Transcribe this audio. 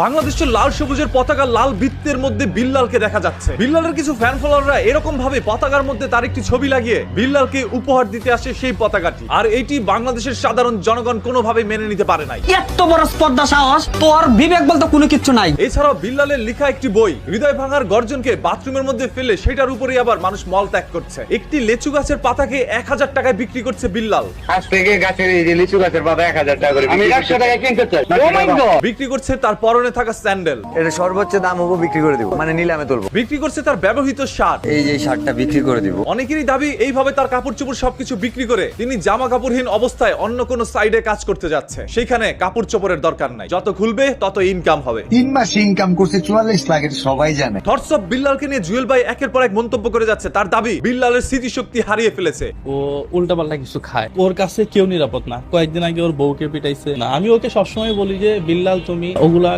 বাংলাদেশের লাল সবুজের পতাকা লাল বৃত্তের মধ্যে বিল্লালকে দেখা যাচ্ছে। বিল্লালের কিছু ফ্যান ফলোয়াররা এরকম ভাবে পতাকার মধ্যে তার একটি ছবি লাগিয়ে বিল্লালকে উপহার দিতে আসে সেই পতাকাটি, আর এটি বাংলাদেশের সাধারণ জনগণ কোনোভাবে মেনে নিতে পারে নাই। এত বড় স্পর্ধা সাহস, তোর বিবেক বলতে কোনো কিছু নাই। এছাড়াও বিল্লালের লেখা একটি বই হৃদয় ভাঙার গর্জনকে বাথরুমের মধ্যে ফেলে সেটার উপরেই আবার মানুষ মল ত্যাগ করছে। একটি লেচু গাছের পাতাকে 1000 টাকায় বিক্রি করছে বিল্লাল। আজ থেকে গাছের এই যে লিচু গাছের পাতা 1000 টাকা করে আমি 100 টাকায় কিনতে চাই। ও মাই গড! বিক্রি করছে তার পরনে থাকা স্যান্ডেল, এটা সর্বোচ্চ দাম হবো বিক্রি করে দিব, মানে নিলামে তুলবো। বিক্রি করছে তার ব্যবহৃত শার্ট। এই যে শার্টটা বিক্রি করে দিব। অনেকেরই দাবি এইভাবে তার কাপড় চোপড় সবকিছু বিক্রি করে তিনি জামা কাপড়হীন অবস্থায় অন্য কোনো সাইডে কাজ করতে যাচ্ছে, সেখানে কাপড় চোপড়ের দরকার নাই, যত খুলবে তত ইনকাম হবে। 3 মাসে ইনকাম করছে 44 লাখ, এটা সবাই জানে। থটস অফ বিল্লালকে নিয়ে জুয়েল ভাই একের পর এক মন্তব্য করে যাচ্ছে। তার দাবি বিল্লালের স্মৃতিশক্তি হারিয়ে ফেলেছে। ও উল্টাপাল্টা কিছু খায়, ওর কাছে কেউ নিরাপদ না। কয়েকদিন আগে ওর বউকে পিটাইছে না। আমি ওকে সবসময় বলি যে বিল্লাল তুমি ওগুলা